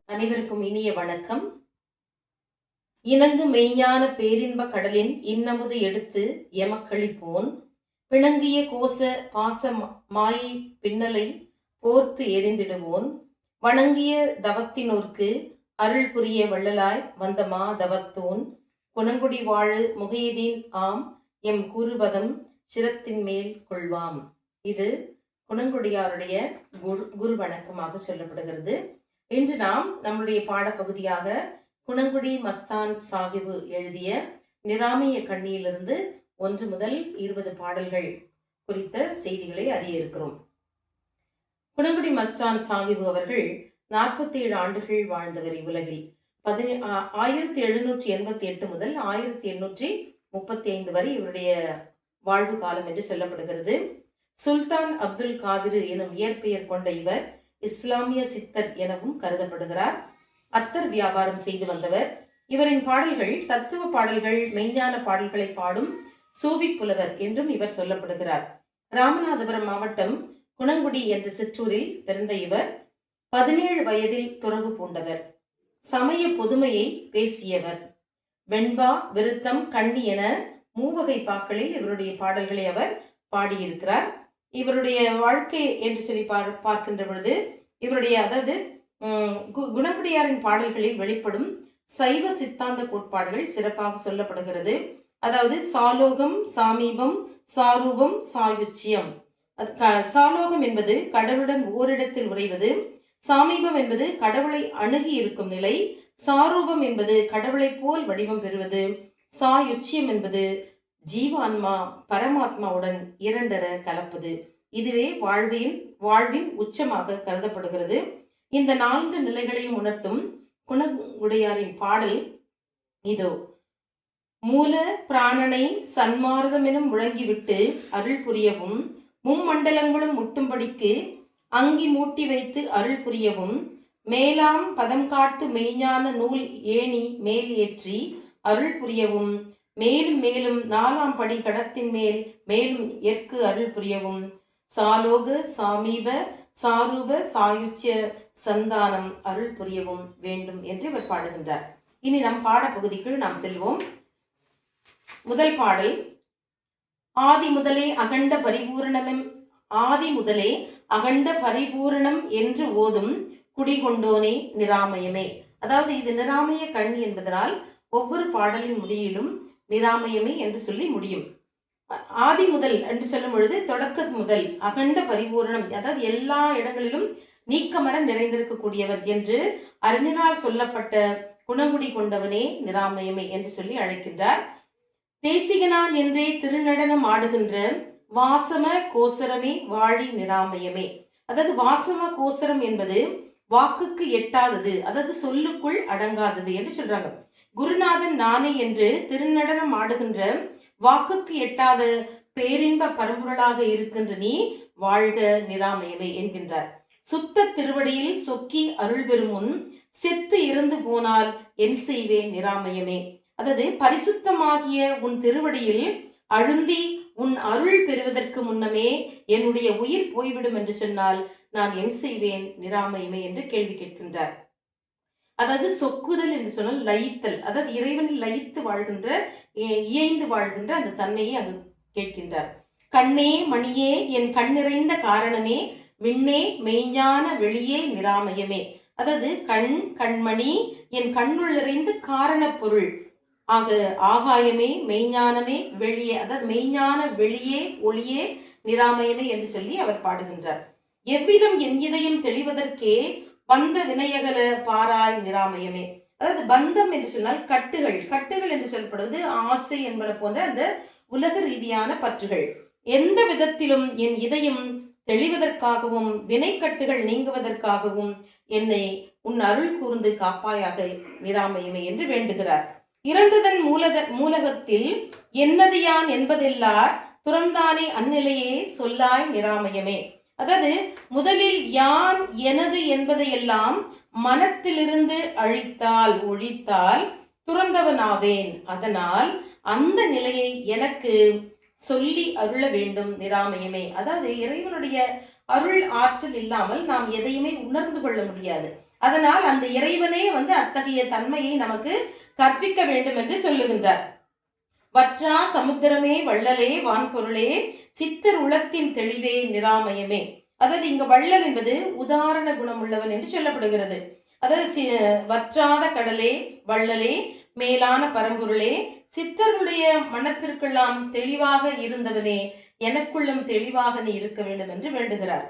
அனைவருக்கும் இனிய வணக்கம். இணங்கு மெய்ஞான பேரின்ப கடலின் இன்னமுது எடுத்து எமக்களிப்போன் பிணங்கிய கோச பாச மாயை பின்னலை போர்த்து எரிந்திடுவோன் வணங்கிய தவத்தினோர்க்கு அருள் புரிய வள்ளலாய் வந்த மா தவத்தோன் குணங்குடி வாழு முகையதீன் ஆம் எம் குருபதம் சிரத்தின் மேல் கொள்வாம். இது குணங்குடியாருடைய குரு வணக்கமாக சொல்லப்படுகிறது. இன்று நாம் நம்முடைய பாடப்பகுதியாக குணங்குடி மஸ்தான் சாஹிபு எழுதிய நிராமய கண்ணியிலிருந்து 1 முதல் 20 பாடல்கள் குறித்த செய்திகளை அறிய இருக்கிறோம். குணங்குடி மஸ்தான் சாஹிபு அவர்கள் 47 ஆண்டுகள் வாழ்ந்தவர். இவ்வுலகில் 1788 முதல் 1835 வரை இவருடைய வாழ்வு காலம் என்று சொல்லப்படுகிறது. சுல்தான் அப்துல் காதிர் எனும் இயற்பெயர் கொண்ட இவர் இஸ்லாமிய சித்தர் எனவும் கருதப்படுகிறார். அத்தர் வியாபாரம் செய்து வந்தவர். இவரின் பாடல்கள் தத்துவ பாடல்கள், மெய்ஞான பாடல்களை பாடும் சூபி புலவர் என்றும் இவர் சொல்லப்படுகிறார். ராமநாதபுரம் மாவட்டம் குணங்குடி என்ற சிற்றூரில் பிறந்த இவர் 17 வயதில் துறவு பூண்டவர். சமய பொதுமையை பேசியவர். வெண்பா, விருத்தம், கண்ணி என மூவகை பாக்களில் இவருடைய பாடல்களை அவர் பாடியிருக்கிறார். இவருடைய வாழ்க்கை என்று சொல்லி பார்க்கின்ற பொழுது இவருடைய குணங்குடியாரின் பாடல்களில் வெளிப்படும் சைவ சித்தாந்த கோட்பாடுகள் சிறப்பாக சொல்லப்படுகிறது. அதாவது சாலோகம், சாமீபம், சாரூபம், சாயுச்சியம். சாலோகம் என்பது கடவுளுடன் ஓரிடத்தில் உறைவது, சாமீபம் என்பது கடவுளை அணுகி இருக்கும் நிலை, சாரூபம் என்பது கடவுளை போல் வடிவம் பெறுவது, சாயுச்சியம் என்பது ஜீவான்மா பரமாத்மாவுடன் இரண்டர கலப்பது. இதுவே வாழ்வின் உச்சமாக கருதப்படுகிறது. இந்த 4 நிலைகளையும் உணர்த்தும் குணங்குடியாரின் பாடல் இதோ. மூல பிராணனை சன்மார்தமெனும் முழங்கிவிட்டு அருள் புரியவும், மும்மண்டலங்களும் முட்டும்படிக்கு அங்கி மூட்டி வைத்து அருள் புரியவும், மேலாம் பதம் காட்டு மெய்ஞான நூல் ஏணி மேல் ஏற்றி அருள் புரியவும், மேலும் மேலும் 4ஆம் படி கடத்தின் மேல் மேலும் ஏற்கு அருள் புரியவும், சாலோக சாமீப சாரூப சாயுச்சிய சந்தானம் அருள் புரியவும் வேண்டும் என்று இவர் பாடுகின்றார். இனி நம் பாடப்பகுதிக்குள் நாம் செல்வோம். முதல் பாடல். ஆதி முதலே அகண்ட பரிபூரணம் என்று ஓதும் குடிகொண்டோனே நிராமயமே. அதாவது இது நிராமய கண்ணி என்பதனால் ஒவ்வொரு பாடலின் முடியிலும் நிராமயமே என்று சொல்லி முடியும். ஆதி முதல் என்று சொல்லும் பொழுது தொடக்க முதல் அகண்ட பரிபூரணம், அதாவது எல்லா இடங்களிலும் நீக்கமர நிறைந்திருக்கக்கூடியவர் என்று அறிஞனால் சொல்லப்பட்ட குணங்குடி கொண்டவனே நிராமயமே என்று சொல்லி அழைக்கின்றார். தேசிகனான் என்றே திருநடனம் ஆடுகின்ற வாசம கோசரமே வாழி நிராமயமே. அதாவது வாசம கோசரம் என்பது வாக்குக்கு எட்டாதது, அதாவது சொல்லுக்குள் அடங்காதது என்று சொல்றாங்க. குருநாதன் நானே என்று திருநடனம் ஆடுகின்ற வாக்குக்கு எட்டாத பேரின்ப பரம்பொருளாக இருக்கின்ற நீ வாழ்க நிராமயமே என்கின்றார். சுத்த திருவடியில் சொக்கி அருள் பெறும் முன் செத்து இறந்து போனால் என் செய்வேன் நிராமயமே. அதாவது பரிசுத்தமாகிய உன் திருவடியில் அழுந்தி உன் அருள் பெறுவதற்கு முன்னமே என்னுடைய உயிர் போய்விடும் என்று சொன்னால் நான் என் செய்வேன் நிராமயமே என்று கேள்வி கேட்கின்றார். அதாவது சொக்குதல் என்று சொன்னால் லயித்தல், அதாவது இறைவனில் லயித்து வாழ்கின்ற இயைந்து வாழ்கின்ற அந்த தன்மையை அங்கு கேட்கின்றார். கண்ணே மணியே என் கண்ணிறைந்த காரணமே விண்ணே மெய்ஞான வெளியே நிராமயமே. அதாவது கண்மணி என் கண்ணுள் நிறைந்து காரண பொருள் ஆக ஆகாயமே மெய்ஞானமே வெளியே, அதாவது மெய்ஞான வெளியே ஒளியே நிராமயமே என்று சொல்லி அவர் பாடுகின்றார். எவ்விதம் என் இதயம் தெளிவதற்கே பந்த வினையகல பாராய் நிராமயமே. அதாவது பந்தம் என்று சொன்னால் கட்டுகள் என்று சொல்லப்படுவது ஆசை என்பன போன்ற அந்த உலக ரீதியான பற்றுகள். எந்த விதத்திலும் என் இதயம் தெளிவதற்காகவும் வினை கட்டுகள் நீங்குவதற்காகவும் என்னை உன் அருள் கூர்ந்து காப்பாயாக நிராமயமே என்று வேண்டுகிறார். இறந்ததன் மூலகத்தில் என்னது யான் என்பதெல்லார் துறந்தானே அந்நிலையே சொல்லாய் நிராமயமே. அதாவது முதலில் யான் எனது என்பதையெல்லாம் மனத்திலிருந்து ஒழித்தால் துறந்தவனாவேன். அதனால் அந்த நிலையை எனக்கு சொல்லி அருள வேண்டும் நிராமயமே. அதாவது இறைவனுடைய அருள் ஆற்றல் இல்லாமல் நாம் எதையுமே உணர்ந்து கொள்ள முடியாது. அதனால் அந்த இறைவனே அத்தகைய தன்மையை நமக்கு கற்பிக்க வேண்டும் என்று சொல்லுகின்றார். வற்றா சமுத்திரமே வள்ளலே வான்பொருளே சித்தர் உளத்தின் தெளிவே நிராமயமே. அதாவது இங்க வள்ளல் என்பது உதாரண குணம் உள்ளவன் என்று சொல்லப்படுகிறது. அதாவது வற்றாத கடலே வள்ளலே மேலான பரம்பொருளே சித்தர்களுடைய மனத்திற்கெல்லாம் தெளிவாக இருந்தவனே எனக்குள்ளும் தெளிவாக நீ இருக்க வேண்டும் என்று வேண்டுகிறார்.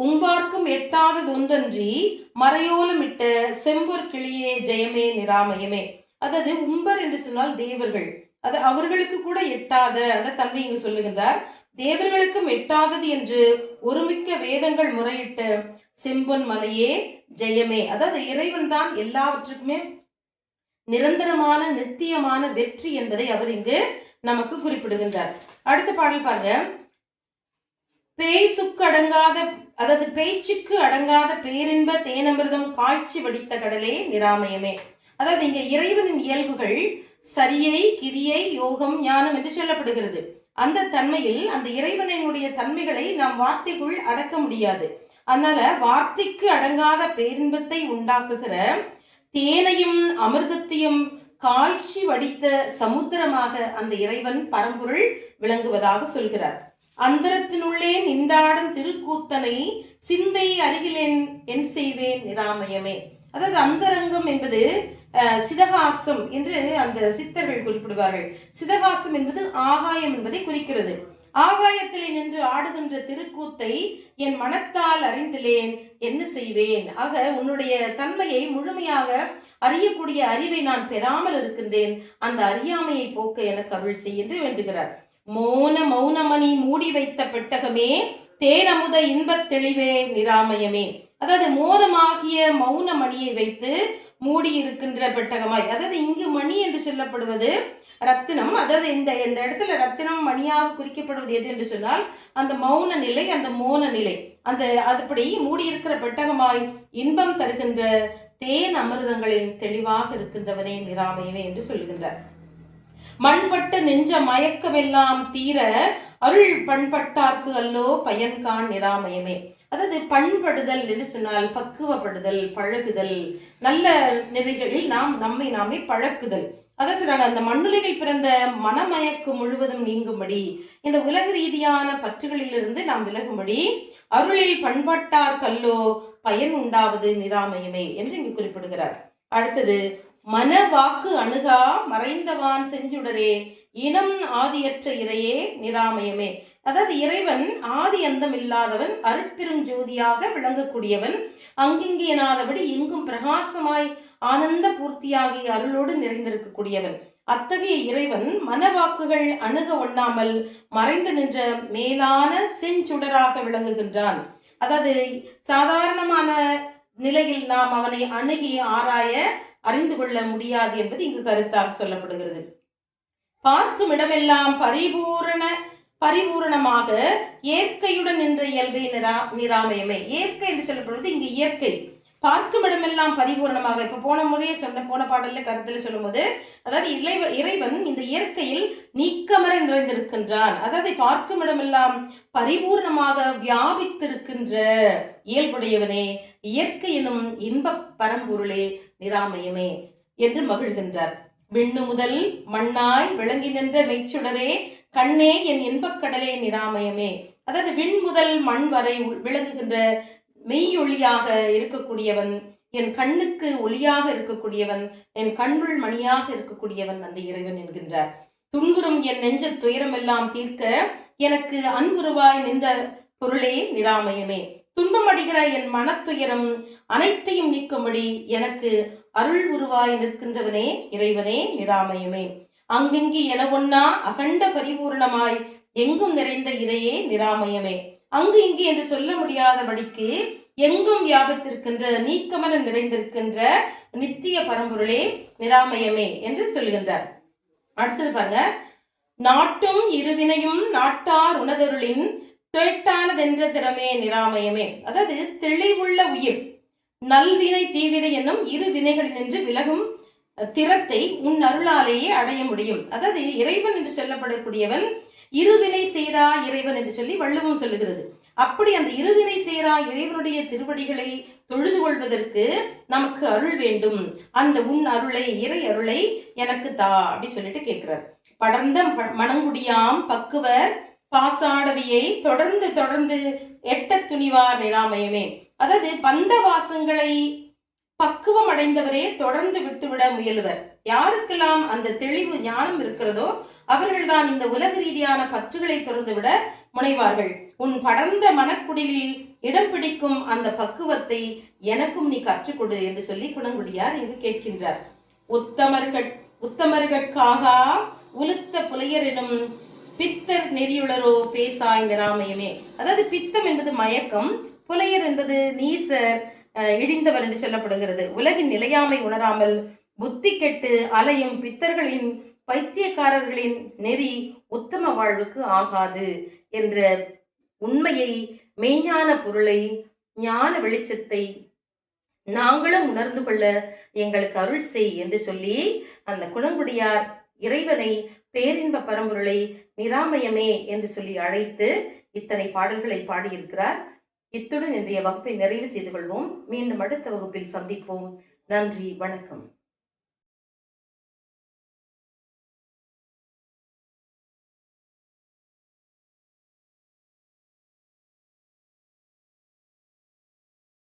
உம்பார்க்கும் எட்டாததொன்றன்றி மறையோலம் இட்ட செம்பொற் கிளியே ஜெயமே நிராமயமே. அதாவது உம்பர் என்று சொன்னால் தேவர்கள், அது அவர்களுக்கு கூட எட்டாத அந்த தன்மை இங்கு சொல்லுகின்றார். தேவர்களுக்கும் எட்டாதது என்று ஒருமிக்க வேதங்கள் முறையிட்ட செம்பொன் மலையே ஜெயமே. அதாவது இறைவன் தான் எல்லாவற்றுக்குமே நிரந்தரமான நித்தியமான வெற்றி என்பதை அவர் இங்கு நமக்கு குறிப்பிடுகின்றார். அடுத்த பாடல் பாருங்க. பேச்சுக்கு அடங்காத பேரின்ப தேனமிர்தம் காய்ச்சி வடித்த கடலே நிராமயமே. அதாவது இங்க இறைவனின் இயல்புகள் சரியை, கிரியை, யோகம், ஞானம் என்று சொல்லப்படுகிறது. அந்த தன்மையில் அந்த இறைவனுடைய தன்மைகளை நாம் வார்த்தைக்குள் அடக்க முடியாது. அதனால வார்த்தைக்கு அடங்காத பேரின்பத்தை உண்டாக்குகிற தேனையும் அமிர்தத்தையும் காய்ச்சி வடித்த சமுத்திரமாக அந்த இறைவன் பரம்பொருள் விளங்குவதாக சொல்கிறார். அந்தரத்தினுள்ளே நின்றாடும் திருக்கூத்தனை சிந்தை அருகிலேன் என் செய்வேன் நிராமயமே. அதாவது அந்தரங்கம் என்பது சிதகாசம் என்று அந்த சித்தர்கள் குறிப்பிடுவார்கள். சிதகாசம் என்பது ஆகாயம் என்பதை குறிக்கிறது. ஆகாயத்திலே நின்று ஆடுகின்ற திருக்கூத்தை என் மனத்தால் அறிந்திலேன் என்ன செய்வேன். ஆக உன்னுடைய தன்மையை முழுமையாக அறியக்கூடிய அறிவை நான் பெறாமல் இருக்கின்றேன். அந்த அறியாமையை போக்க எனக்கு அருள் செய் என்று வேண்டுகிறார். மௌனமணி மூடி வைத்த பெட்டகமே தேனமுத இன்பத் தெளிவே நிராமயமே. அதாவது மோனமாகிய மௌன மணியை வைத்து மூடி இருக்கின்ற பெட்டகமாய். அதாவது இங்கு மணி என்று சொல்லப்படுவது ரத்தினம். அதாவது இந்த இடத்துல ரத்தினம் மணியாக குறிக்கப்படுவது எது என்று சொன்னால் அந்த மௌன நிலை, அந்த மோன நிலை, அந்த அதுபடி மூடி இருக்கிற பெட்டகமாய் இன்பம் தருகின்ற தேன் அமிர்தங்களின் தெளிவாக இருக்கின்றவனே நிராமயமே என்று சொல்லுகின்றார். மண்பட்ட நெஞ்ச மயக்கமெல்லாம் தீர அருள் பண்பட்டார்க்கு அல்லோ பயன்கான் நிராமயமே. அதாவது பண்படுதல் என்று சொன்னால் பக்குவப்படுதல், பழகுதல், நல்ல நெறிகளில் நம்மை நாமே பழக்குதல். அதான் சொல்றாங்க, அந்த மண்ணுலைகள் பிறந்த மனமயக்கு முழுவதும் நீங்கும்படி, இந்த உலக ரீதியான பற்றுகளிலிருந்து நாம் விலகும்படி அருளில் பண்பட்டார் கல்லோ பயன் உண்டாவது நிராமயமே என்று இங்கு குறிப்பிடுகிறார். அடுத்தது மன வாக்கு அணுகா மறைந்தவான் செஞ்சுடரே இனம் ஆதியற்ற இறையே நிராமயமே. அதாவது இறைவன் ஆதி அந்தம் இல்லாதவன், அருட்பெருஞ்சோதியாக விளங்கக்கூடியவன், அங்கிங்கேனாதபடி எங்கும் பிரகாசமாய் ஆனந்த பூர்த்தியாகி அருளோடு நிறைந்திருக்கக்கூடியவன். அத்தகைய இறைவன் மனவாக்குகள் அணுக ஒண்ணாமல் மறைந்து நின்ற மேலான செஞ்சுடராக விளங்குகின்றான். அதாவது சாதாரணமான நிலையில் நாம் அவனை அணுகி ஆராய அறிந்து கொள்ள முடியாது என்பது இங்கு கருத்தாக சொல்லப்படுகிறது. பார்க்கும் இடமெல்லாம் பரிபூரணமாக இயற்கையுடன் நின்ற இயல்பை நிராமயமே. இயற்கை என்று சொல்லப்படுவது இங்கு இயற்கை. பார்க்கும் இடமெல்லாம் பரிபூரணமாக, இப்ப போன பாடல்ல கருத்துல சொல்லும் போது, அதாவது இறைவன் இந்த இயற்கையில் நீக்கமர நிறைந்திருக்கின்றான். அதாவது பார்க்கும் இடமெல்லாம் பரிபூர்ணமாக வியாபித்திருக்கின்ற இயல்புடையவனே, இயற்கை எனும் இன்ப பரம்பொருளே நிராமயமே என்று மகிழ்கின்றார். விண்ணு முதல் மண்ணாய் விளங்கி நின்ற மெய்ச்சுடரே கண்ணே என் இன்பக்கடலே நிராமயமே. அதாவது விண் முதல் மண் வரை விளங்குகின்ற மெய்யொளியாக இருக்கக்கூடியவன், என் கண்ணுக்கு ஒளியாக இருக்கக்கூடியவன், என் கண்ணுள் மணியாக இருக்கக்கூடியவன் அந்த இறைவன் என்கின்றார். துன்புறும் என் நெஞ்ச துயரம் எல்லாம் தீர்க்க எனக்கு அன்புருவாய் நின்ற பொருளே நிராமயமே. துன்பம் அடைகிற என் மனத்துயரம் அனைத்தையும் நீக்கும்படி எனக்கு அருள் உருவாய் நிற்கின்றவனே இறைவனே நிராமயமே. அங்கிங்கி என ஒன்னா அகண்ட பரிபூர்ணமாய் எங்கும் நிறைந்த இறையே நிராமயமே. அங்கு இங்கு என்று சொல்ல முடியாதபடிக்கு எங்கும் வியாபித்திருக்கின்ற நீக்கமர நிறைந்திருக்கின்ற நித்திய பரம்பொருளே நிராமயமே என்று சொல்கின்றார். அடுத்தது பாருங்க. நாட்டும் இருவினையும் நாட்டார் உணதொருளின் திரட்டானதென்ற திறமே நிராமயமே. அதாவது தெளிவுள்ள உயிர் நல்வினை தீவினை என்னும் இரு வினைகளில் நின்று விலகும் திறத்தை உன் அருளாலேயே அடைய முடியும். அதாவது இறைவன் என்று சொல்லப்படக்கூடியவன் இருவினை சேரா இறைவன் என்று சொல்லி வள்ளுவம் சொல்லுகிறது. அப்படி அந்த இருவினை சேரா இறைவனுடைய திருவடிகளை தொழுது கொள்வதற்கு நமக்கு அருள் வேண்டும். அந்த உன் அருளை, இறை அருளை எனக்கு தா அப்படி சொல்லிட்டு கேட்கிறார். படர்ந்த மணங்குடியாம் பக்குவர் பாசாடவியை தொடர்ந்து தொடர்ந்து எட்ட துணிவார் நிராமயமே. அதாவது பந்த வாசங்களை பக்குவம் அடைந்தவரே தொடர்ந்து விட்டுவிட முயலுவர். யாருக்கெல்லாம் அந்த தெளிவு ஞானம் இருக்கிறதோ அவர்கள்தான் இந்த உலக ரீதியான பற்றுகளை தொடர்ந்து விட முனைவார்கள். உன் படர்ந்த மனக்குடிலில் இடம் பிடிக்கும் அந்த பக்குவத்தை எனக்கும் நீ கற்றுக்கொடு என்று சொல்லி குணங்குடியார் இங்கு கேட்கின்றார். உத்தமர்கட்காக உளுத்த புலையர் எனும் பித்தர் நெறியுளரோ பேசாய் நிராமயமே. அதாவது பித்தம் என்பது மயக்கம், புலையர் என்பது நீசர், இடிந்தவர் என்று சொல்லப்படுகிறது. உலகின் நிலையாமை உணராமல் புத்தி கெட்டு அலையும் பித்தர்களின் பைத்தியக்காரர்களின் நெறி உத்தம வாழ்வுக்கு ஆகாது என்ற உண்மையை, மெய்ஞான பொருளை, ஞான வெளிச்சத்தை நாங்களும் உணர்ந்து கொள்ள எங்களுக்கு அருள் செய் என்று சொல்லி அந்த குணங்குடியார் இறைவனை, பேரின்ப பரம்பொருளை நிராமயமே என்று சொல்லி அழைத்து இத்தனை பாடல்களை பாடியிருக்கிறார். இத்துடன் இன்றைய வகுப்பை நிறைவு செய்து கொள்வோம். மீண்டும் அடுத்த வகுப்பில் சந்திப்போம். நன்றி, வணக்கம்.